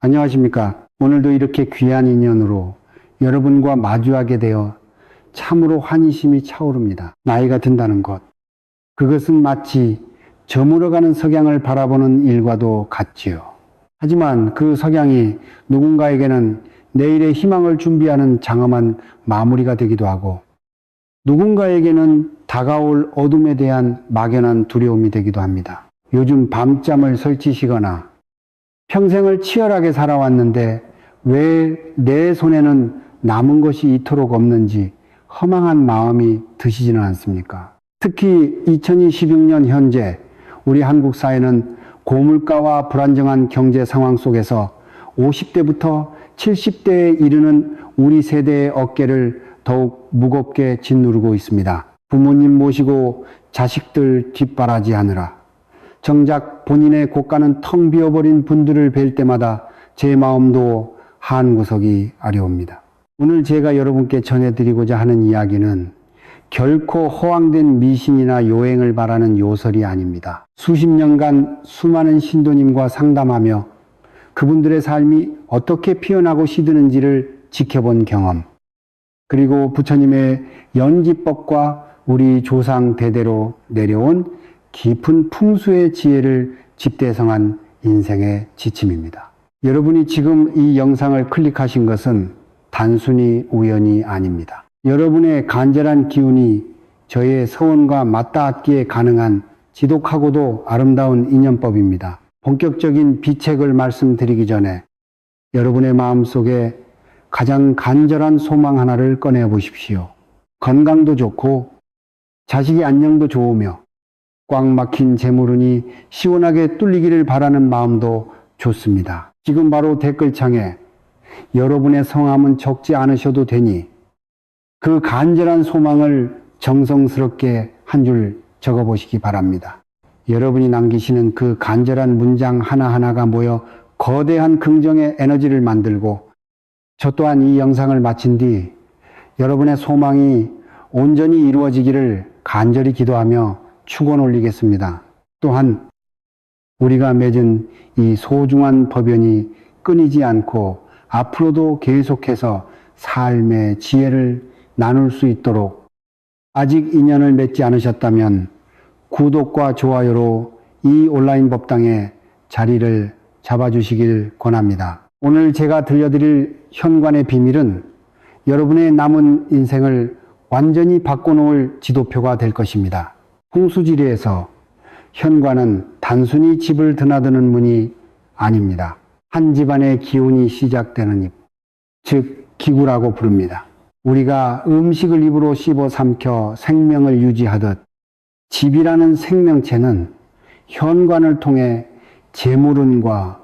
안녕하십니까. 오늘도 이렇게 귀한 인연으로 여러분과 마주하게 되어 참으로 환희심이 차오릅니다. 나이가 든다는 것. 그것은 마치 저물어가는 석양을 바라보는 일과도 같지요. 하지만 그 석양이 누군가에게는 내일의 희망을 준비하는 장엄한 마무리가 되기도 하고, 누군가에게는 다가올 어둠에 대한 막연한 두려움이 되기도 합니다. 요즘 밤잠을 설치시거나 평생을 치열하게 살아왔는데 왜 내 손에는 남은 것이 이토록 없는지 허망한 마음이 드시지는 않습니까? 특히 2026년 현재 우리 한국 사회는 고물가와 불안정한 경제 상황 속에서 50대부터 70대에 이르는 우리 세대의 어깨를 더욱 무겁게 짓누르고 있습니다. 부모님 모시고 자식들 뒷바라지하느라 정작 본인의 곳간은 텅 비어버린 분들을 뵐 때마다 제 마음도 한구석이 아려옵니다. 오늘 제가 여러분께 전해드리고자 하는 이야기는 결코 허황된 미신이나 요행을 바라는 요설이 아닙니다. 수십 년간 수많은 신도님과 상담하며 그분들의 삶이 어떻게 피어나고 시드는지를 지켜본 경험, 그리고 부처님의 연기법과 우리 조상 대대로 내려온 깊은 풍수의 지혜를 집대성한 인생의 지침입니다. 여러분이 지금 이 영상을 클릭하신 것은 단순히 우연이 아닙니다. 여러분의 간절한 기운이 저의 서원과 맞닿기에 가능한 지독하고도 아름다운 인연법입니다. 본격적인 비책을 말씀드리기 전에 여러분의 마음속에 가장 간절한 소망 하나를 꺼내 보십시오. 건강도 좋고 자식의 안녕도 좋으며 꽉 막힌 재물운이 시원하게 뚫리기를 바라는 마음도 좋습니다. 지금 바로 댓글창에 여러분의 성함은 적지 않으셔도 되니 그 간절한 소망을 정성스럽게 한 줄 적어보시기 바랍니다. 여러분이 남기시는 그 간절한 문장 하나하나가 모여 거대한 긍정의 에너지를 만들고, 저 또한 이 영상을 마친 뒤 여러분의 소망이 온전히 이루어지기를 간절히 기도하며 축원 올리겠습니다. 또한 우리가 맺은 이 소중한 법연이 끊이지 않고 앞으로도 계속해서 삶의 지혜를 나눌 수 있도록 아직 인연을 맺지 않으셨다면 구독과 좋아요로 이 온라인 법당에 자리를 잡아주시길 권합니다. 오늘 제가 들려드릴 현관의 비밀은 여러분의 남은 인생을 완전히 바꿔놓을 지도표가 될 것입니다. 풍수지리에서 현관은 단순히 집을 드나드는 문이 아닙니다. 한 집안의 기운이 시작되는 입, 즉 기구라고 부릅니다. 우리가 음식을 입으로 씹어 삼켜 생명을 유지하듯 집이라는 생명체는 현관을 통해 재물운과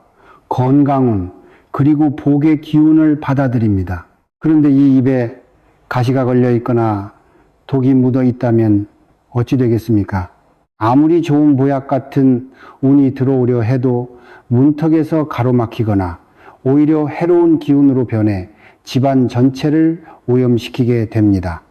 건강운 그리고 복의 기운을 받아들입니다. 그런데 이 입에 가시가 걸려 있거나 독이 묻어 있다면 어찌 되겠습니까? 아무리 좋은 보약 같은 운이 들어오려 해도 문턱에서 가로막히거나 오히려 해로운 기운으로 변해 집안 전체를 오염시키게 됩니다.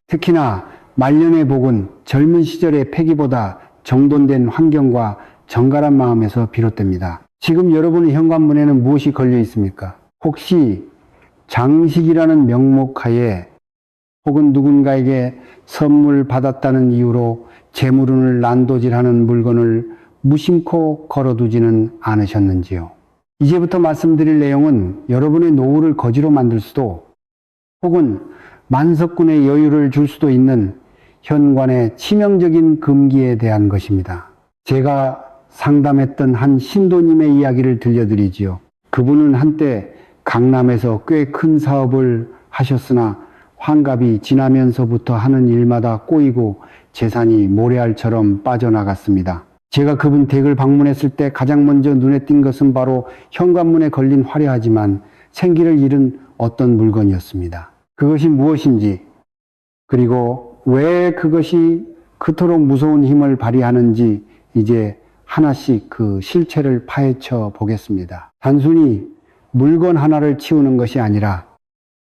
특히나 말년의 복은 젊은 시절의 패기보다 정돈된 환경과 정갈한 마음에서 비롯됩니다. 지금 여러분의 현관문에는 무엇이 걸려 있습니까? 혹시 장식이라는 명목하에 혹은 누군가에게 선물 받았다는 이유로 재물운을 난도질하는 물건을 무심코 걸어두지는 않으셨는지요? 이제부터 말씀드릴 내용은 여러분의 노후를 거지로 만들 수도 혹은 만석군의 여유를 줄 수도 있는 현관의 치명적인 금기에 대한 것입니다. 제가 상담했던 한 신도님의 이야기를 들려드리지요. 그분은 한때 강남에서 꽤 큰 사업을 하셨으나 환갑이 지나면서부터 하는 일마다 꼬이고 재산이 모래알처럼 빠져나갔습니다. 제가 그분 댁을 방문했을 때 가장 먼저 눈에 띈 것은 바로 현관문에 걸린 화려하지만 생기를 잃은 어떤 물건이었습니다. 그것이 무엇인지, 그리고 왜 그것이 그토록 무서운 힘을 발휘하는지 이제 하나씩 그 실체를 파헤쳐 보겠습니다. 단순히 물건 하나를 치우는 것이 아니라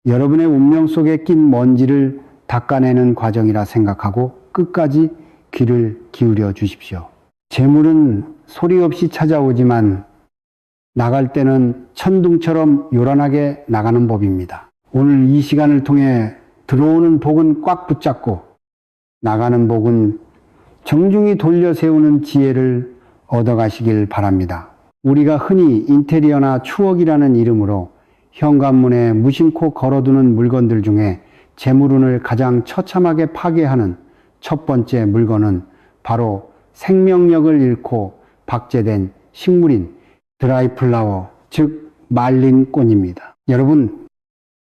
여러분의 운명 속에 낀 먼지를 닦아내는 과정이라 생각하고 끝까지 귀를 기울여 주십시오. 재물은 소리 없이 찾아오지만 나갈 때는 천둥처럼 요란하게 나가는 법입니다. 오늘 이 시간을 통해 들어오는 복은 꽉 붙잡고 나가는 복은 정중히 돌려 세우는 지혜를 얻어가시길 바랍니다. 우리가 흔히 인테리어나 추억이라는 이름으로 현관문에 무심코 걸어두는 물건들 중에 재물운을 가장 처참하게 파괴하는 첫 번째 물건은 바로 생명력을 잃고 박제된 식물인 드라이플라워, 즉 말린 꽃입니다. 여러분,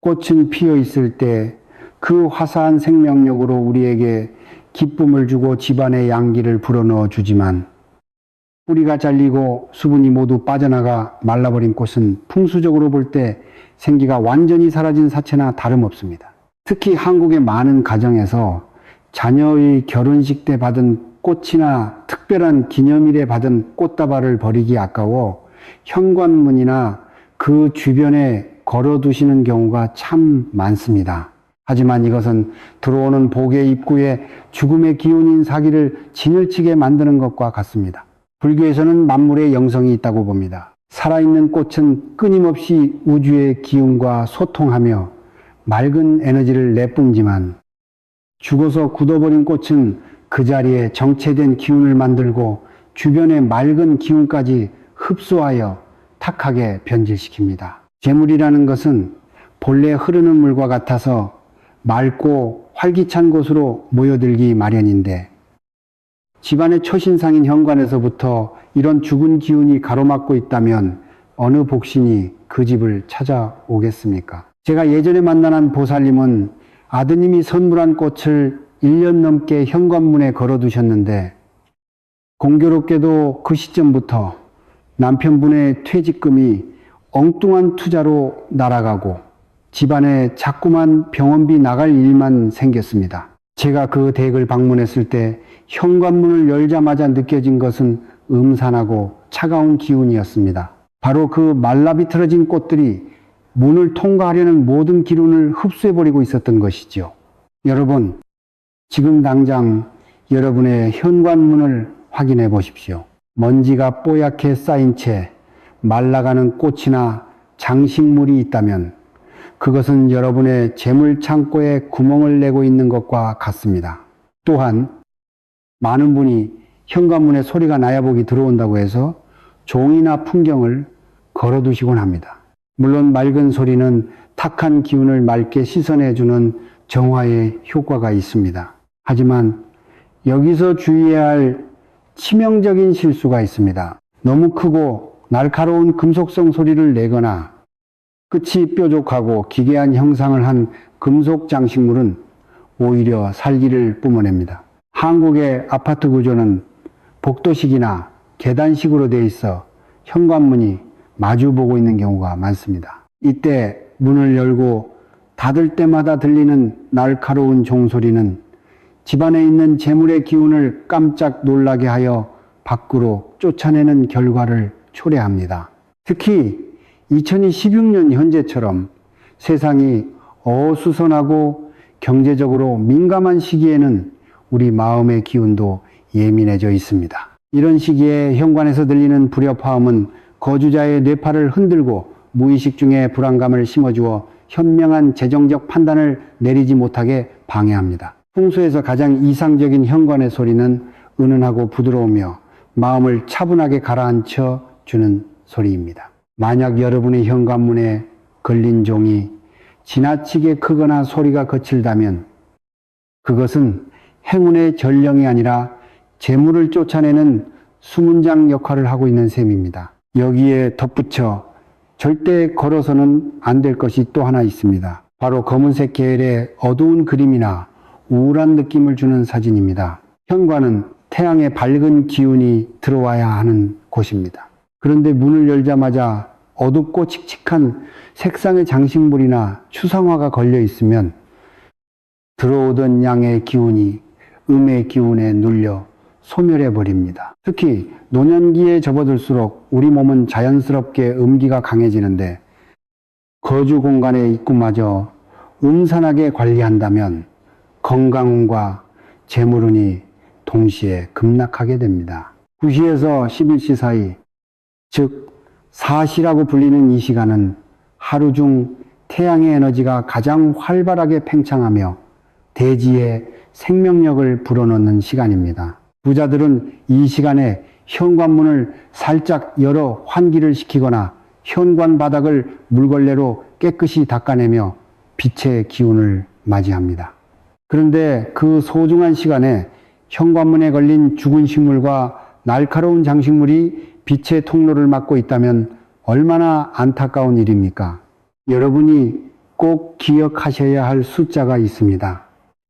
꽃은 피어 있을 때 그 화사한 생명력으로 우리에게 기쁨을 주고 집안의 양기를 불어넣어 주지만 뿌리가 잘리고 수분이 모두 빠져나가 말라버린 꽃은 풍수적으로 볼 때 생기가 완전히 사라진 사체나 다름없습니다. 특히 한국의 많은 가정에서 자녀의 결혼식 때 받은 꽃이나 특별한 기념일에 받은 꽃다발을 버리기 아까워 현관문이나 그 주변에 걸어두시는 경우가 참 많습니다. 하지만 이것은 들어오는 복의 입구에 죽음의 기운인 사기를 진열치게 만드는 것과 같습니다. 불교에서는 만물의 영성이 있다고 봅니다. 살아있는 꽃은 끊임없이 우주의 기운과 소통하며 맑은 에너지를 내뿜지만 죽어서 굳어버린 꽃은 그 자리에 정체된 기운을 만들고 주변의 맑은 기운까지 흡수하여 탁하게 변질시킵니다. 재물이라는 것은 본래 흐르는 물과 같아서 맑고 활기찬 곳으로 모여들기 마련인데 집안의 초신상인 현관에서부터 이런 죽은 기운이 가로막고 있다면 어느 복신이 그 집을 찾아오겠습니까? 제가 예전에 만난 보살님은 아드님이 선물한 꽃을 1년 넘게 현관문에 걸어두셨는데 공교롭게도 그 시점부터 남편분의 퇴직금이 엉뚱한 투자로 날아가고 집안에 자꾸만 병원비 나갈 일만 생겼습니다. 제가 그 댁을 방문했을 때 현관문을 열자마자 느껴진 것은 음산하고 차가운 기운이었습니다. 바로 그 말라비틀어진 꽃들이 문을 통과하려는 모든 기운을 흡수해버리고 있었던 것이죠. 여러분, 지금 당장 여러분의 현관문을 확인해 보십시오. 먼지가 뽀얗게 쌓인 채 말라가는 꽃이나 장식물이 있다면 그것은 여러분의 재물 창고에 구멍을 내고 있는 것과 같습니다. 또한 많은 분이 현관문에 소리가 나야 복이 들어온다고 해서 종이나 풍경을 걸어두시곤 합니다. 물론 맑은 소리는 탁한 기운을 맑게 씻어내주는 정화의 효과가 있습니다. 하지만 여기서 주의해야 할 치명적인 실수가 있습니다. 너무 크고 날카로운 금속성 소리를 내거나 끝이 뾰족하고 기괴한 형상을 한 금속 장식물은 오히려 살기를 뿜어냅니다. 한국의 아파트 구조는 복도식이나 계단식으로 되어 있어 현관문이 마주보고 있는 경우가 많습니다. 이때 문을 열고 닫을 때마다 들리는 날카로운 종소리는 집안에 있는 재물의 기운을 깜짝 놀라게 하여 밖으로 쫓아내는 결과를 초래합니다. 특히 2016년 현재처럼 세상이 어수선하고 경제적으로 민감한 시기에는 우리 마음의 기운도 예민해져 있습니다. 이런 시기에 현관에서 들리는 불협화음은 거주자의 뇌파를 흔들고 무의식 중에 불안감을 심어주어 현명한 재정적 판단을 내리지 못하게 방해합니다. 풍수에서 가장 이상적인 현관의 소리는 은은하고 부드러우며 마음을 차분하게 가라앉혀 주는 소리입니다. 만약 여러분의 현관문에 걸린 종이 지나치게 크거나 소리가 거칠다면 그것은 행운의 전령이 아니라 재물을 쫓아내는 수문장 역할을 하고 있는 셈입니다. 여기에 덧붙여 절대 걸어서는 안 될 것이 또 하나 있습니다. 바로 검은색 계열의 어두운 그림이나 우울한 느낌을 주는 사진입니다. 현관은 태양의 밝은 기운이 들어와야 하는 곳입니다. 그런데 문을 열자마자 어둡고 칙칙한 색상의 장식물이나 추상화가 걸려 있으면 들어오던 양의 기운이 음의 기운에 눌려 소멸해 버립니다. 특히 노년기에 접어들수록 우리 몸은 자연스럽게 음기가 강해지는데 거주 공간의 입구마저 음산하게 관리한다면 건강운과 재물운이 동시에 급락하게 됩니다. 9시에서 11시 사이, 즉 사시라고 불리는 이 시간은 하루 중 태양의 에너지가 가장 활발하게 팽창하며 대지에 생명력을 불어넣는 시간입니다. 부자들은 이 시간에 현관문을 살짝 열어 환기를 시키거나 현관 바닥을 물걸레로 깨끗이 닦아내며 빛의 기운을 맞이합니다. 그런데 그 소중한 시간에 현관문에 걸린 죽은 식물과 날카로운 장식물이 빛의 통로를 막고 있다면 얼마나 안타까운 일입니까? 여러분이 꼭 기억하셔야 할 숫자가 있습니다.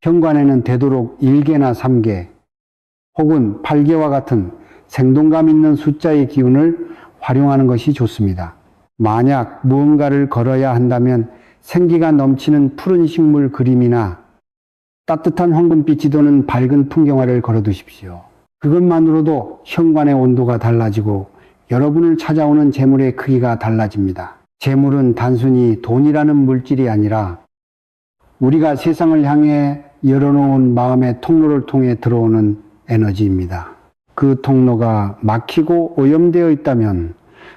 현관에는 되도록 1개나 3개 혹은 8개와 같은 생동감 있는 숫자의 기운을 활용하는 것이 좋습니다. 만약 무언가를 걸어야 한다면 생기가 넘치는 푸른 식물 그림이나 따뜻한 황금빛이 도는 밝은 풍경화를 걸어두십시오. 그것만으로도 현관의 온도가 달라지고 여러분을 찾아오는 재물의 크기가 달라집니다. 재물은 단순히 돈이라는 물질이 아니라 우리가 세상을 향해 열어놓은 마음의 통로를 통해 들어오는 에너지입니다. 그 통로가 막히고 오염되어 있다면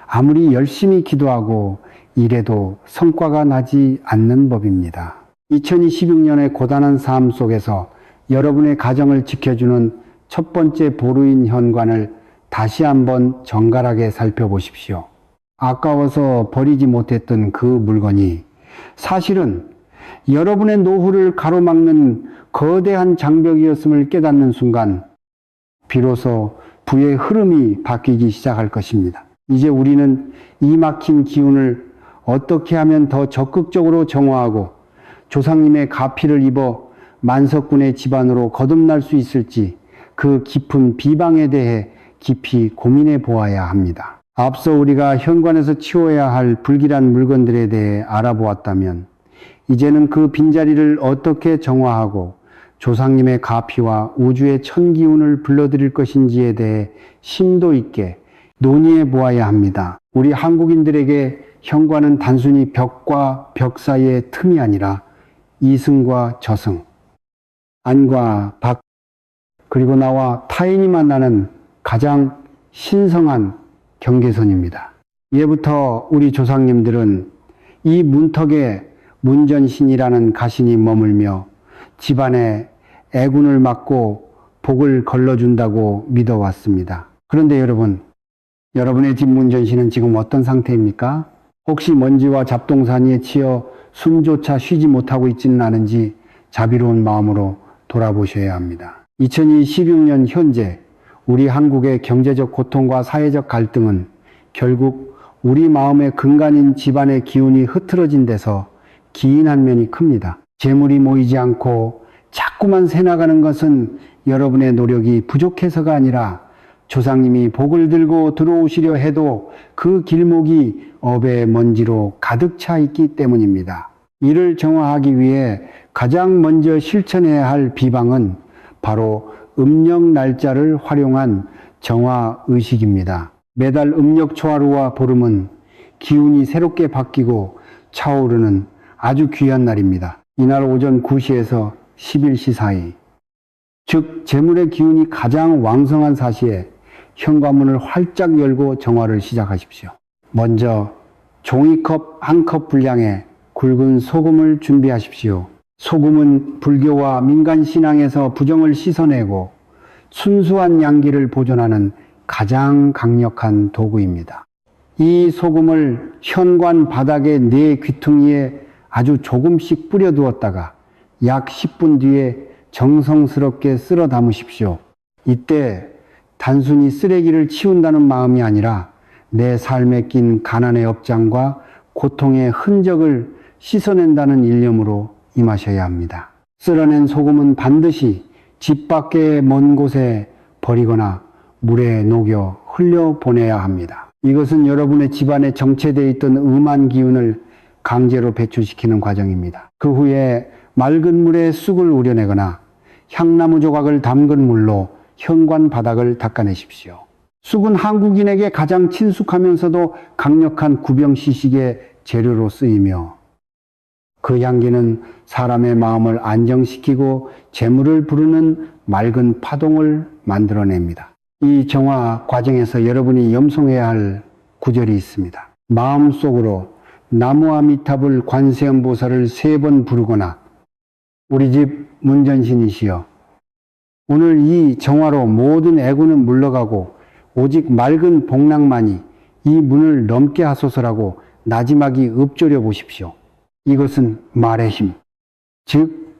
아무리 열심히 기도하고 일해도 성과가 나지 않는 법입니다. 2026년의 고단한 삶 속에서 여러분의 가정을 지켜주는 첫 번째 보루인 현관을 다시 한번 정갈하게 살펴보십시오. 아까워서 버리지 못했던 그 물건이 사실은 여러분의 노후를 가로막는 거대한 장벽이었음을 깨닫는 순간 비로소 부의 흐름이 바뀌기 시작할 것입니다. 이제 우리는 이 막힌 기운을 어떻게 하면 더 적극적으로 정화하고 조상님의 가피를 입어 만석군의 집안으로 거듭날 수 있을지 그 깊은 비방에 대해 깊이 고민해 보아야 합니다. 앞서 우리가 현관에서 치워야 할 불길한 물건들에 대해 알아보았다면 이제는 그 빈자리를 어떻게 정화하고 조상님의 가피와 우주의 천기운을 불러들일 것인지에 대해 심도 있게 논의해 보아야 합니다. 우리 한국인들에게 현관은 단순히 벽과 벽 사이의 틈이 아니라 이승과 저승, 안과 밖, 그리고 나와 타인이 만나는 가장 신성한 경계선입니다. 예부터 우리 조상님들은 이 문턱에 문전신이라는 가신이 머물며 집안에 애군을 막고 복을 걸러준다고 믿어왔습니다. 그런데 여러분의 집 문전신은 지금 어떤 상태입니까? 혹시 먼지와 잡동사니에 치여 숨조차 쉬지 못하고 있지는 않은지 자비로운 마음으로 돌아보셔야 합니다. 2026년 현재 우리 한국의 경제적 고통과 사회적 갈등은 결국 우리 마음의 근간인 집안의 기운이 흐트러진 데서 기인한 면이 큽니다. 재물이 모이지 않고 자꾸만 새나가는 것은 여러분의 노력이 부족해서가 아니라 조상님이 복을 들고 들어오시려 해도 그 길목이 업의 먼지로 가득 차 있기 때문입니다. 이를 정화하기 위해 가장 먼저 실천해야 할 비방은 바로 음력 날짜를 활용한 정화 의식입니다. 매달 음력 초하루와 보름은 기운이 새롭게 바뀌고 차오르는 아주 귀한 날입니다. 이날 오전 9시에서 11시 사이, 즉 재물의 기운이 가장 왕성한 사시에 현관문을 활짝 열고 정화를 시작하십시오. 먼저 종이컵 한 컵 분량의 굵은 소금을 준비하십시오. 소금은 불교와 민간 신앙에서 부정을 씻어내고 순수한 양기를 보존하는 가장 강력한 도구입니다. 이 소금을 현관 바닥의 네 귀퉁이에 아주 조금씩 뿌려 두었다가 약 10분 뒤에 정성스럽게 쓸어 담으십시오. 이때 단순히 쓰레기를 치운다는 마음이 아니라 내 삶에 낀 가난의 업장과 고통의 흔적을 씻어낸다는 일념으로 임하셔야 합니다. 쓸어낸 소금은 반드시 집 밖의 먼 곳에 버리거나 물에 녹여 흘려보내야 합니다. 이것은 여러분의 집안에 정체되어 있던 음한 기운을 강제로 배출시키는 과정입니다. 그 후에 맑은 물에 쑥을 우려내거나 향나무 조각을 담근 물로 현관 바닥을 닦아내십시오. 쑥은 한국인에게 가장 친숙하면서도 강력한 구병시식의 재료로 쓰이며 그 향기는 사람의 마음을 안정시키고 재물을 부르는 맑은 파동을 만들어냅니다. 이 정화 과정에서 여러분이 염송해야 할 구절이 있습니다. 마음속으로 나무아미탑을 관세음보살을 3번 부르거나 우리 집 문전신이시여 오늘 이 정화로 모든 애구는 물러가고 오직 맑은 복락만이 이 문을 넘게 하소서라고 나지막이 읊조려 보십시오. 이것은 말의 힘, 즉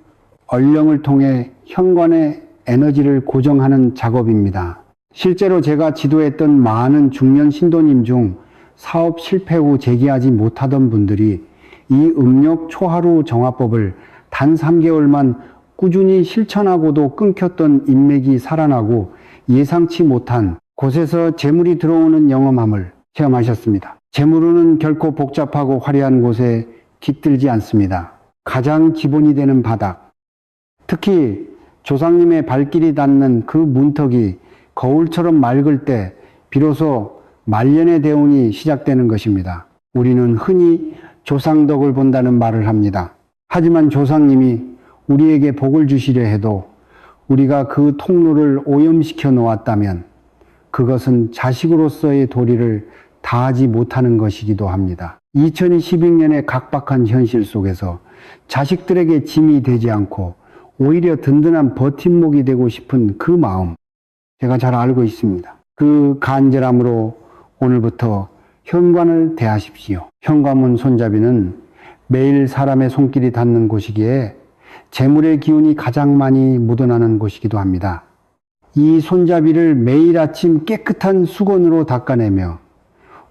얼령을 통해 현관의 에너지를 고정하는 작업입니다. 실제로 제가 지도했던 많은 중년 신도님 중 사업 실패 후 재기하지 못하던 분들이 이 음력 초하루 정화법을 단 3개월만 꾸준히 실천하고도 끊겼던 인맥이 살아나고 예상치 못한 곳에서 재물이 들어오는 영험함을 체험하셨습니다. 재물은 결코 복잡하고 화려한 곳에 깃들지 않습니다. 가장 기본이 되는 바닥, 특히 조상님의 발길이 닿는 그 문턱이 거울처럼 맑을 때 비로소 말년의 대운이 시작되는 것입니다. 우리는 흔히 조상덕을 본다는 말을 합니다. 하지만 조상님이 우리에게 복을 주시려 해도 우리가 그 통로를 오염시켜 놓았다면 그것은 자식으로서의 도리를 다하지 못하는 것이기도 합니다. 2022년의 각박한 현실 속에서 자식들에게 짐이 되지 않고 오히려 든든한 버팀목이 되고 싶은 그 마음, 제가 잘 알고 있습니다. 그 간절함으로 오늘부터 현관을 대하십시오. 현관문 손잡이는 매일 사람의 손길이 닿는 곳이기에 재물의 기운이 가장 많이 묻어나는 곳이기도 합니다. 이 손잡이를 매일 아침 깨끗한 수건으로 닦아내며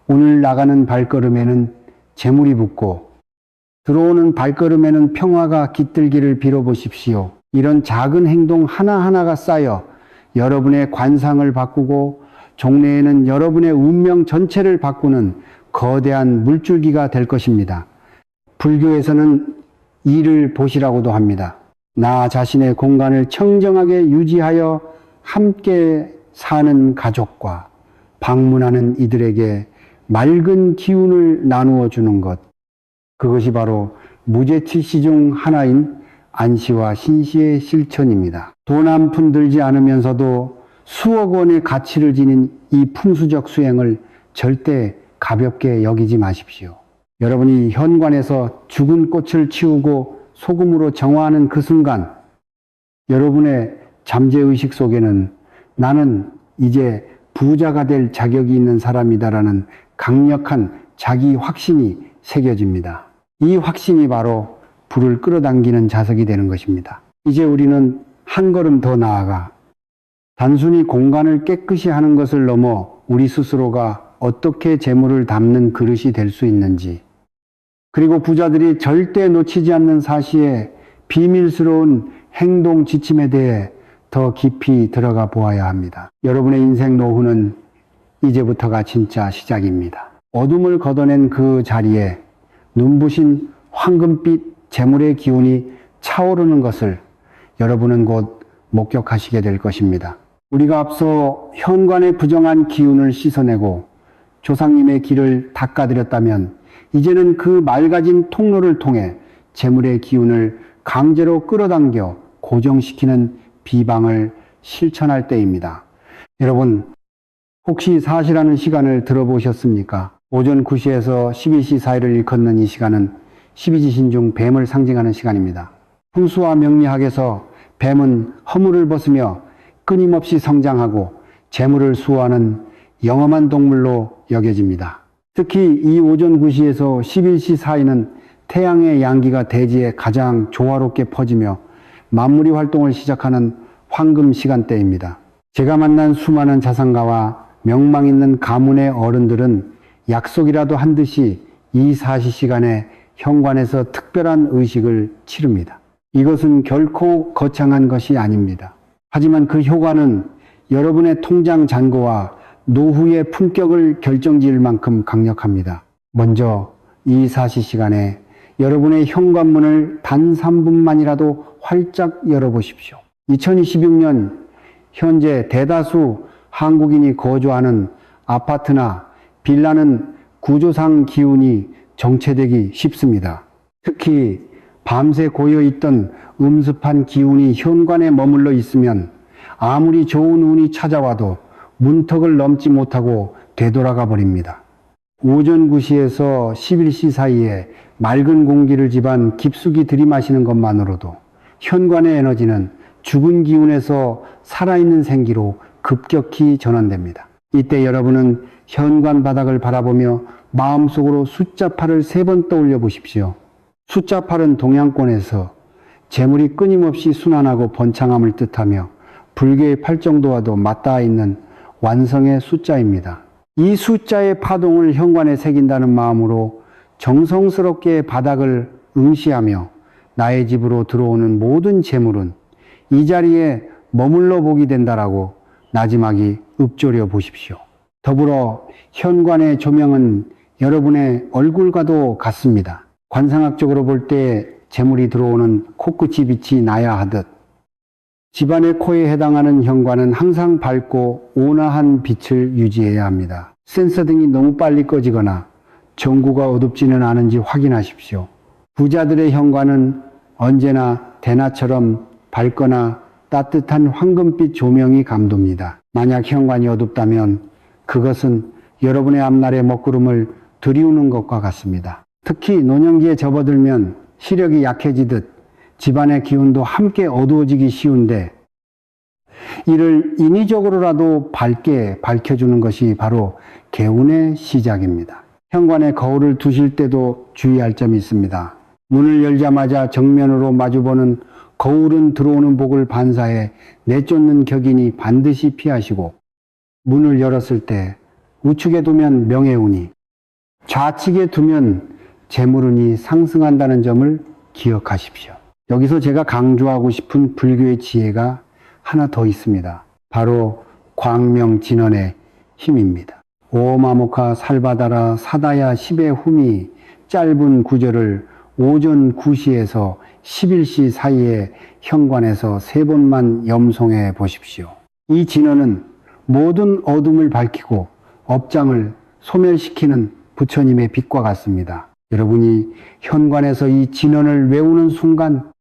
오늘 나가는 발걸음에는 재물이 붙고 들어오는 발걸음에는 평화가 깃들기를 빌어보십시오. 이런 작은 행동 하나하나가 쌓여 여러분의 관상을 바꾸고 종래에는 여러분의 운명 전체를 바꾸는 거대한 물줄기가 될 것입니다. 불교에서는 이를 보시라고도 합니다. 나 자신의 공간을 청정하게 유지하여 함께 사는 가족과 방문하는 이들에게 맑은 기운을 나누어 주는 것. 그것이 바로 무제치시 중 하나인 안시와 신시의 실천입니다. 돈 한 푼 들지 않으면서도 수억 원의 가치를 지닌 이 풍수적 수행을 절대 가볍게 여기지 마십시오. 여러분이 현관에서 죽은 꽃을 치우고 소금으로 정화하는 그 순간 여러분의 잠재의식 속에는 나는 이제 부자가 될 자격이 있는 사람이다라는 강력한 자기 확신이 새겨집니다. 이 확신이 바로 불을 끌어당기는 자석이 되는 것입니다. 이제 우리는 한 걸음 더 나아가 단순히 공간을 깨끗이 하는 것을 넘어 우리 스스로가 어떻게 재물을 담는 그릇이 될 수 있는지, 그리고 부자들이 절대 놓치지 않는 사시의 비밀스러운 행동 지침에 대해 더 깊이 들어가 보아야 합니다. 여러분의 인생 노후는 이제부터가 진짜 시작입니다. 어둠을 걷어낸 그 자리에 눈부신 황금빛 재물의 기운이 차오르는 것을 여러분은 곧 목격하시게 될 것입니다. 우리가 앞서 현관의 부정한 기운을 씻어내고 조상님의 길을 닦아드렸다면 이제는 그 맑아진 통로를 통해 재물의 기운을 강제로 끌어당겨 고정시키는 비방을 실천할 때입니다. 여러분, 혹시 사시라는 시간을 들어보셨습니까? 오전 9시에서 12시 사이를 일컫는 이 시간은 12지신 중 뱀을 상징하는 시간입니다. 풍수와 명리학에서 뱀은 허물을 벗으며 끊임없이 성장하고 재물을 수호하는 영험한 동물로 여겨집니다. 특히 이 오전 9시에서 11시 사이는 태양의 양기가 대지에 가장 조화롭게 퍼지며 만물이 활동을 시작하는 황금 시간대입니다. 제가 만난 수많은 자상가와 명망 있는 가문의 어른들은 약속이라도 한 듯이 이 사시시간에 현관에서 특별한 의식을 치릅니다. 이것은 결코 거창한 것이 아닙니다. 하지만 그 효과는 여러분의 통장 잔고와 노후의 품격을 결정지을 만큼 강력합니다. 먼저 이 사시시간에 여러분의 현관문을 단 3분만이라도 활짝 열어보십시오. 2026년 현재 대다수 한국인이 거주하는 아파트나 빌라는 구조상 기운이 정체되기 쉽습니다. 특히 밤새 고여있던 음습한 기운이 현관에 머물러 있으면 아무리 좋은 운이 찾아와도 문턱을 넘지 못하고 되돌아가 버립니다. 오전 9시에서 11시 사이에 맑은 공기를 집안 깊숙이 들이마시는 것만으로도 현관의 에너지는 죽은 기운에서 살아있는 생기로 급격히 전환됩니다. 이때 여러분은 현관 바닥을 바라보며 마음속으로 숫자 8을 3번 떠올려 보십시오. 숫자 8은 동양권에서 재물이 끊임없이 순환하고 번창함을 뜻하며 불교의 팔정도와도 맞닿아 있는 완성의 숫자입니다. 이 숫자의 파동을 현관에 새긴다는 마음으로 정성스럽게 바닥을 응시하며 나의 집으로 들어오는 모든 재물은 이 자리에 머물러 보게 된다라고 나지막이 읊조려 보십시오. 더불어 현관의 조명은 여러분의 얼굴과도 같습니다. 관상학적으로 볼 때 재물이 들어오는 코끝이 빛이 나야 하듯 집안의 코에 해당하는 현관은 항상 밝고 온화한 빛을 유지해야 합니다. 센서 등이 너무 빨리 꺼지거나 전구가 어둡지는 않은지 확인하십시오. 부자들의 현관은 언제나 대낮처럼 밝거나 따뜻한 황금빛 조명이 감돕니다. 만약 현관이 어둡다면 그것은 여러분의 앞날의 먹구름을 들이우는 것과 같습니다. 특히 노년기에 접어들면 시력이 약해지듯 집안의 기운도 함께 어두워지기 쉬운데 이를 인위적으로라도 밝게 밝혀주는 것이 바로 개운의 시작입니다. 현관에 거울을 두실 때도 주의할 점이 있습니다. 문을 열자마자 정면으로 마주보는 거울은 들어오는 복을 반사해 내쫓는 격이니 반드시 피하시고 문을 열었을 때 우측에 두면 명예운이 좌측에 두면 재물운이 상승한다는 점을 기억하십시오. 여기서 제가 강조하고 싶은 불교의 지혜가 하나 더 있습니다. 바로 광명진언의 힘입니다. 오마모카 살바다라 사다야 10의 훔이 짧은 구절을 오전 9시에서 11시 사이에 현관에서 3번만 염송해 보십시오. 이 진언은 모든 어둠을 밝히고 업장을 소멸시키는 부처님의 빛과 같습니다. 여러분이 현관에서 이 진언을 외우는 순간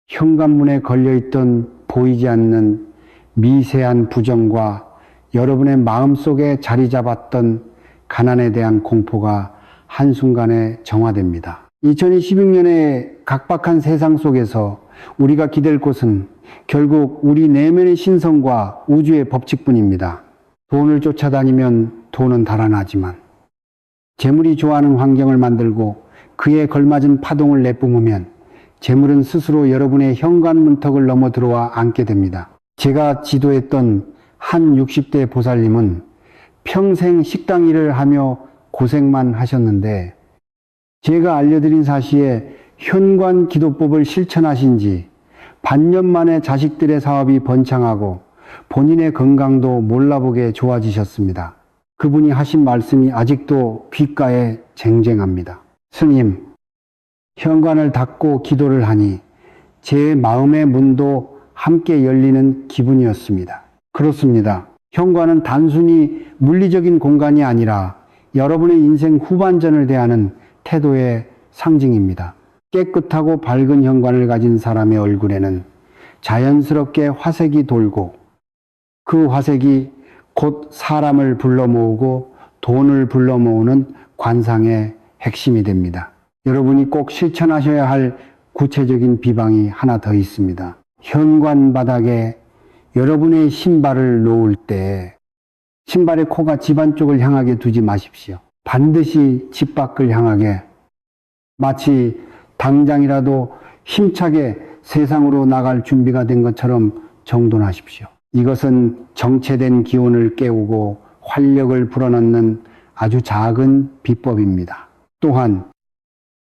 현관문에 걸려있던 보이지 않는 미세한 부정과 여러분의 마음속에 자리 잡았던 가난에 대한 공포가 한순간에 정화됩니다. 2026년의 각박한 세상 속에서 우리가 기댈 곳은 결국 우리 내면의 신성과 우주의 법칙뿐입니다. 돈을 쫓아다니면 돈은 달아나지만 재물이 좋아하는 환경을 만들고 그에 걸맞은 파동을 내뿜으면 재물은 스스로 여러분의 현관 문턱을 넘어 들어와 앉게 됩니다. 제가 지도했던 한 60대 보살님은 평생 식당 일을 하며 고생만 하셨는데 제가 알려드린 사시에 현관 기도법을 실천하신 지 반년 만에 자식들의 사업이 번창하고 본인의 건강도 몰라보게 좋아지셨습니다. 그분이 하신 말씀이 아직도 귓가에 쟁쟁합니다. 스님, 현관을 닫고 기도를 하니 제 마음의 문도 함께 열리는 기분이었습니다. 그렇습니다. 현관은 단순히 물리적인 공간이 아니라 여러분의 인생 후반전을 대하는 태도의 상징입니다. 깨끗하고 밝은 현관을 가진 사람의 얼굴에는 자연스럽게 화색이 돌고 그 화색이 곧 사람을 불러 모으고 돈을 불러 모으는 관상의 핵심이 됩니다. 여러분이 꼭 실천하셔야 할 구체적인 비방이 하나 더 있습니다. 현관 바닥에 여러분의 신발을 놓을 때 신발의 코가 집 안쪽을 향하게 두지 마십시오. 반드시 집 밖을 향하게 마치 당장이라도 힘차게 세상으로 나갈 준비가 된 것처럼 정돈하십시오. 이것은 정체된 기운을 깨우고 활력을 불어넣는 아주 작은 비법입니다. 또한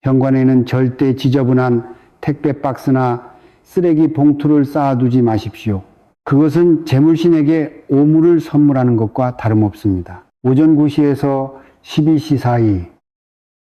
현관에는 절대 지저분한 택배 박스나 쓰레기 봉투를 쌓아두지 마십시오. 그것은 재물신에게 오물을 선물하는 것과 다름없습니다. 오전 9시에서 12시 사이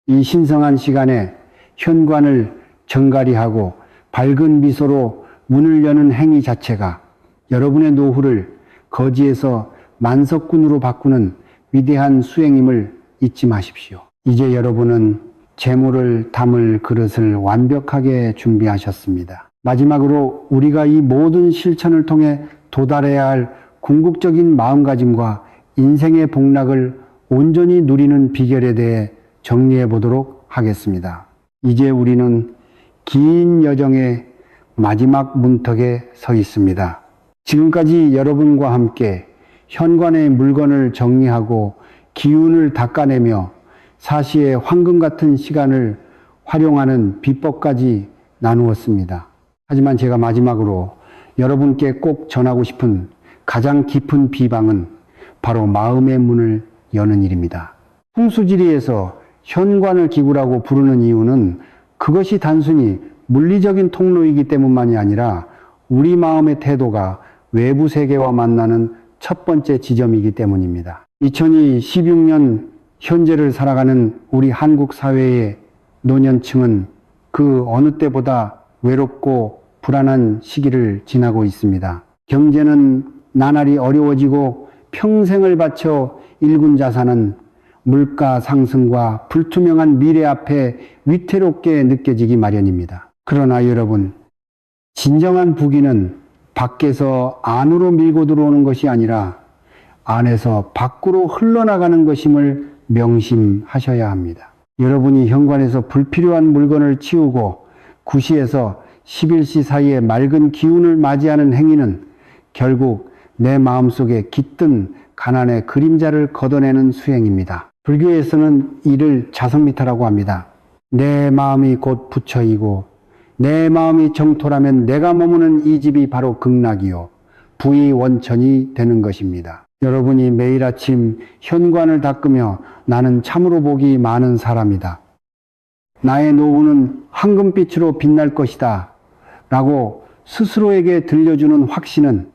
이 신성한 시간에 현관을 정갈이하고 밝은 미소로 문을 여는 행위 자체가 여러분의 노후를 거지에서 만석군으로 바꾸는 위대한 수행임을 잊지 마십시오. 이제 여러분은 재물을 담을 그릇을 완벽하게 준비하셨습니다. 마지막으로 우리가 이 모든 실천을 통해 도달해야 할 궁극적인 마음가짐과 인생의 복락을 온전히 누리는 비결에 대해 정리해 보도록 하겠습니다. 이제 우리는 긴 여정의 마지막 문턱에 서 있습니다. 지금까지 여러분과 함께 현관의 물건을 정리하고 기운을 닦아내며 사시의 황금 같은 시간을 활용하는 비법까지 나누었습니다. 하지만 제가 마지막으로 여러분께 꼭 전하고 싶은 가장 깊은 비방은 바로 마음의 문을 여는 일입니다. 풍수지리에서 현관을 기구라고 부르는 이유는 그것이 단순히 물리적인 통로이기 때문만이 아니라 우리 마음의 태도가 외부 세계와 만나는 첫 번째 지점이기 때문입니다. 2016년 현재를 살아가는 우리 한국 사회의 노년층은 그 어느 때보다 외롭고 불안한 시기를 지나고 있습니다. 경제는 나날이 어려워지고 평생을 바쳐 일군 자산은 물가 상승과 불투명한 미래 앞에 위태롭게 느껴지기 마련입니다. 그러나 여러분, 진정한 부귀는 밖에서 안으로 밀고 들어오는 것이 아니라 안에서 밖으로 흘러나가는 것임을 명심하셔야 합니다. 여러분이 현관에서 불필요한 물건을 치우고 9시에서 11시 사이에 맑은 기운을 맞이하는 행위는 결국 내 마음속에 깃든 가난의 그림자를 걷어내는 수행입니다. 불교에서는 이를 자성미타라고 합니다. 내 마음이 곧 부처이고 내 마음이 정토라면 내가 머무는 이 집이 바로 극락이요 부의 원천이 되는 것입니다. 여러분이 매일 아침 현관을 닦으며 나는 참으로 복이 많은 사람이다. 나의 노후는 황금빛으로 빛날 것이다. 라고 스스로에게 들려주는 확신은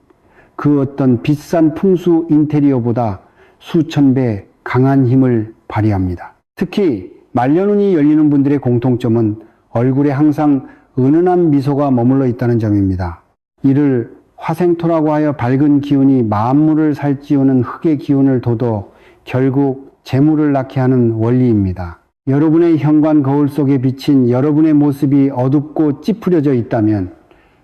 그 어떤 비싼 풍수 인테리어보다 수천 배 강한 힘을 발휘합니다. 특히 말년운이 열리는 분들의 공통점은 얼굴에 항상 은은한 미소가 머물러 있다는 점입니다. 이를 화생토라고 하여 밝은 기운이 만물을 살찌우는 흙의 기운을 둬도 결국 재물을 낳게 하는 원리입니다. 여러분의 현관 거울 속에 비친 여러분의 모습이 어둡고 찌푸려져 있다면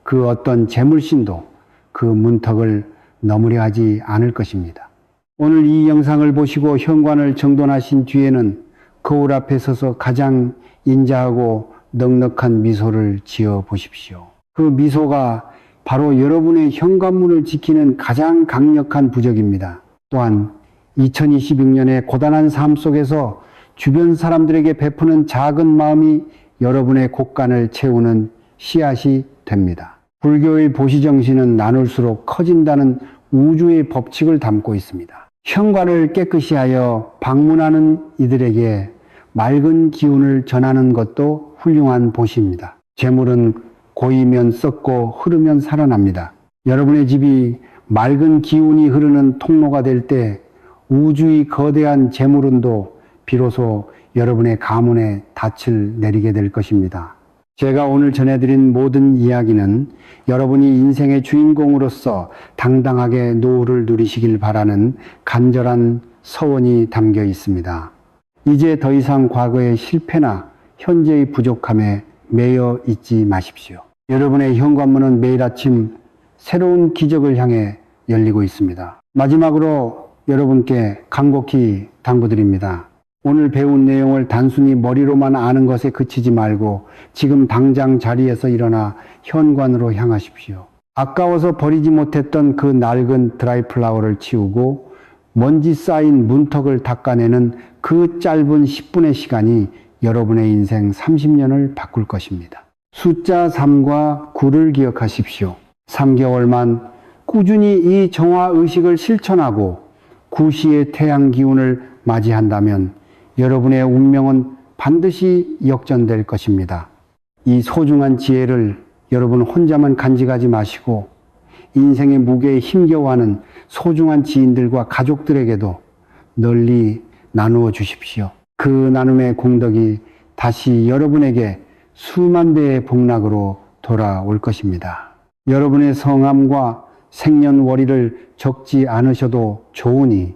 그 어떤 재물신도 그 문턱을 넘으려 하지 않을 것입니다. 오늘 이 영상을 보시고 현관을 정돈하신 뒤에는 거울 앞에 서서 가장 인자하고 넉넉한 미소를 지어 보십시오. 그 미소가 바로 여러분의 현관문을 지키는 가장 강력한 부적입니다. 또한 2026년의 고단한 삶 속에서 주변 사람들에게 베푸는 작은 마음이 여러분의 곳간을 채우는 씨앗이 됩니다. 불교의 보시정신은 나눌수록 커진다는 우주의 법칙을 담고 있습니다. 현관을 깨끗이 하여 방문하는 이들에게 맑은 기운을 전하는 것도 훌륭한 보시입니다. 재물은 고이면 썩고 흐르면 살아납니다. 여러분의 집이 맑은 기운이 흐르는 통로가 될 때 우주의 거대한 재물운도 비로소 여러분의 가문에 닻을 내리게 될 것입니다. 제가 오늘 전해드린 모든 이야기는 여러분이 인생의 주인공으로서 당당하게 노후를 누리시길 바라는 간절한 서원이 담겨 있습니다. 이제 더 이상 과거의 실패나 현재의 부족함에 매여 있지 마십시오. 여러분의 현관문은 매일 아침 새로운 기적을 향해 열리고 있습니다. 마지막으로 여러분께 간곡히 당부드립니다. 오늘 배운 내용을 단순히 머리로만 아는 것에 그치지 말고 지금 당장 자리에서 일어나 현관으로 향하십시오. 아까워서 버리지 못했던 그 낡은 드라이플라워를 치우고 먼지 쌓인 문턱을 닦아내는 그 짧은 10분의 시간이 여러분의 인생 30년을 바꿀 것입니다. 숫자 3과 9를 기억하십시오. 3개월만 꾸준히 이 정화의식을 실천하고 9시의 태양 기운을 맞이한다면 여러분의 운명은 반드시 역전될 것입니다. 이 소중한 지혜를 여러분 혼자만 간직하지 마시고 인생의 무게에 힘겨워하는 소중한 지인들과 가족들에게도 널리 나누어 주십시오. 그 나눔의 공덕이 다시 여러분에게 수만 배의 복락으로 돌아올 것입니다. 여러분의 성함과 생년월일을 적지 않으셔도 좋으니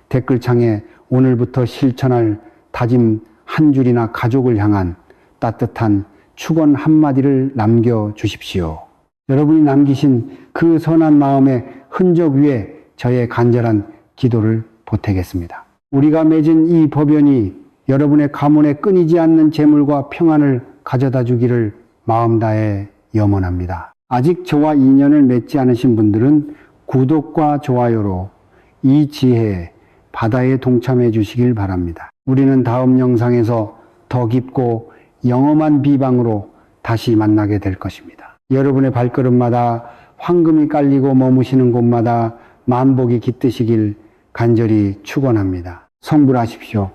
댓글창에 오늘부터 실천할 다짐 한 줄이나 가족을 향한 따뜻한 축원 한마디를 남겨주십시오. 여러분이 남기신 그 선한 마음의 흔적 위에 저의 간절한 기도를 보태겠습니다. 우리가 맺은 이 법연이 여러분의 가문에 끊이지 않는 재물과 평안을 가져다 주기를 마음 다해 염원합니다. 아직 저와 인연을 맺지 않으신 분들은 구독과 좋아요로 이 지혜에 바다에 동참해 주시길 바랍니다. 우리는 다음 영상에서 더 깊고 영험한 비방으로 다시 만나게 될 것입니다. 여러분의 발걸음마다 황금이 깔리고 머무시는 곳마다 만복이 깃드시길 간절히 축원합니다. 성불하십시오.